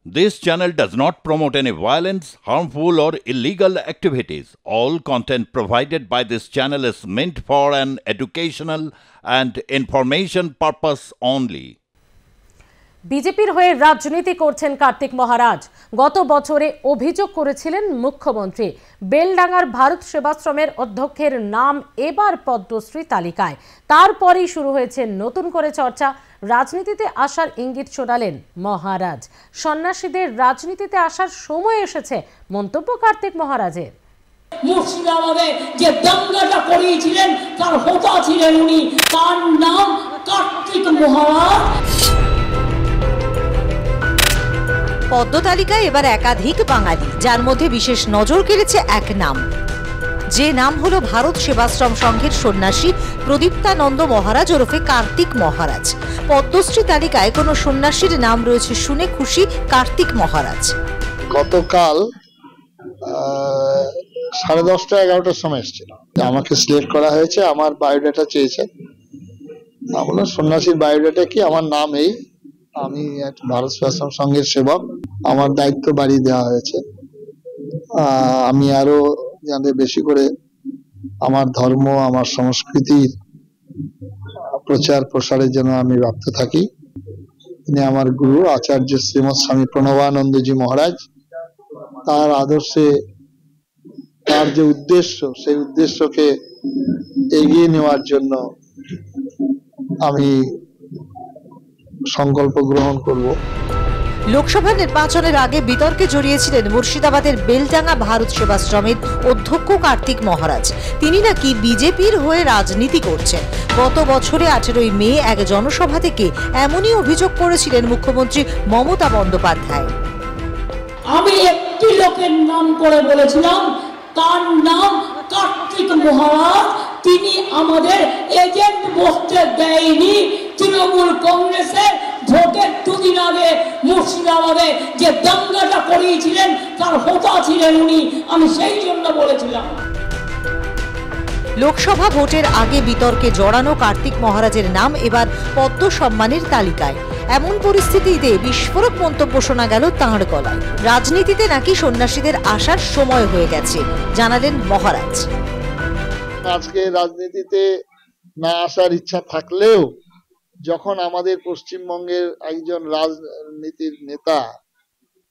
This channel does not promote any violence, harmful, or illegal activities. All content provided by this channel is meant for an educational and information purpose only. বিজেপির হয়ে রাজনীতি করছেন কার্তিক মহারাজ। গত বছরে অভিযোগ করেছিলেন মুখ্যমন্ত্রী, বেলডাঙ্গার ভারত সেবাশ্রমের অধ্যক্ষের নাম এবার পদ্মশ্রী তালিকায়। তারপরেই শুরু হয়েছে নতুন করে চর্চা। রাজনীতিতে আসার ইঙ্গিত শোনালেন মহারাজ। সন্ন্যাসীদের রাজনীতিতে আসার সময় এসেছে, মন্তব্য কার্তিক মহারাজের। মুর্শিদাবাদে যে দাঙ্গাটা করিয়েছিলেন তার হোতা ছিলেন উনি, তার নাম কার্তিক মহারাজ। পদ্ম তালিকায় এবার একাধিক বাঙালি, যার মধ্যে বিশেষ নজর কেড়েছে এক নাম, যে নাম হলো ভারত সেবাশ্রম সংঘের সন্ন্যাসী প্রদীপ্তানন্দ মহারাজ ওরফে কার্তিক মহারাজ। পদ্মশ্রী তালিকায় কোনো সন্ন্যাসীর নাম রয়েছে শুনে খুশি কার্তিক মহারাজ। গতকাল 10:30 11টার সময় এসেছিল, আমাকে সিলেক্ট করা হয়েছে, আমার বায়োডাটা চেয়েছে। আমার সন্ন্যাসীর বায়োডাটা কি, আমার নাম এই, আমি ভারত সেবাশ্রম সংঘের সেবক, আমার দায়িত্ব বাড়িয়ে দেওয়া হয়েছে। আমি আরো যাতে বেশি করে আমার ধর্ম, আমার সংস্কৃতির প্রচার প্রসারের জন্য আমি ব্যস্ত থাকি। তিনি আমার গুরু আচার্য শ্রীমৎ স্বামী প্রণবানন্দজি মহারাজ, তার আদর্শে, তার যে উদ্দেশ্য, সেই উদ্দেশ্যকে এগিয়ে নেওয়ার জন্য আমি সংকল্প গ্রহণ করব। লোকসভা নির্বাচনের আগে বিতর্কে জড়িয়েছিলেন মুর্শিদাবাদের বেলডাঙ্গা ভারত সেবাশ্রমের অধ্যক্ষ কার্তিক মহারাজ। তিনি নাকি বিজেপির হয়ে রাজনীতি করছেন। গত বছরে 18ই মে এক জনসভা থেকে এমনই অভিযোগ করেছিলেন মুখ্যমন্ত্রী মমতা বন্দ্যোপাধ্যায়। আমি একটি লোকের নাম করে বলেছিলাম, তার নাম কার্তিক মহারাজ। তিনি আমাদের এজেন্ট বসতে দেয়নি। তৃণমূল কংগ্রেসের ভোটের দুদিন আগে মুর্শিদাবাদে যে দাঙ্গাটা করিয়েছিলেন তার হোতা ছিলেন উনি, আমি সেই জন্য বলেছিলাম। লোকসভা ভোটের আগে বিতর্কে জড়ানো কার্তিক মহারাজের নাম এবার পদ্ম সম্মানের তালিকায়। এমন পরিস্থিতিতে বিস্ফোরক মন্তব্য শোনা গেল তাঁর গলায়। রাজনীতিতে নাকি সন্ন্যাসীদের আসার সময় হয়ে গেছে, জানালেন মহারাজ। আজকে রাজনীতিতে না আসার ইচ্ছা থাকলেও যখন আমাদের পশ্চিমবঙ্গের একজন রাজনীতির নেতা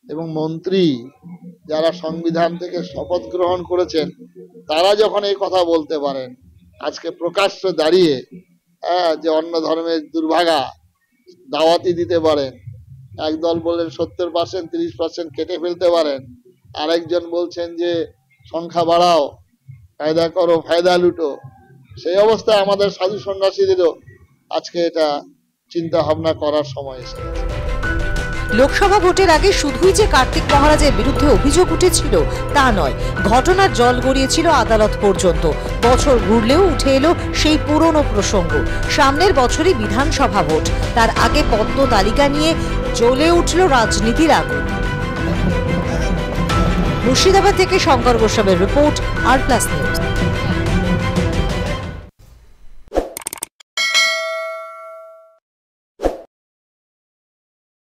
এবং মন্ত্রী, যারা সংবিধান থেকে শপথ গ্রহণ করেছেন, তারা যখন এই কথা বলতে পারেন, আজকে প্রকাশ্য দাঁড়িয়ে যে অন্য ধর্মের দুর্ভাগা দাওয়াতি দিতে পারেন, একদল বলেন 70% 30% কেটে ফেলতে পারেন, আরেকজন বলছেন যে সংখ্যা বাড়াও, ফায়দা করো, ফায়দা লুটো, সেই অবস্থায় আমাদের সাধু সন্ন্যাসীদেরও আজকে এটা চিন্তা ভাবনা করার সময় এসেছে। লোকসভা ভোটের আগে শুধুই যে কার্তিক মহারাজের বিরুদ্ধে অভিযোগ উঠেছিল তা নয়, ঘটনার জল গড়িয়েছিল আদালত পর্যন্ত। বছর ঘুরলেও উঠে এলো সেই পুরনো প্রসঙ্গ। সামনের বছরই বিধানসভা ভোট, তার আগে পদ্ম তালিকা নিয়ে জ্বলে উঠল রাজনীতির আগুন। মুর্শিদাবাদ থেকে শঙ্কর গোস্বামীর রিপোর্ট, আর প্লাস নিউজ।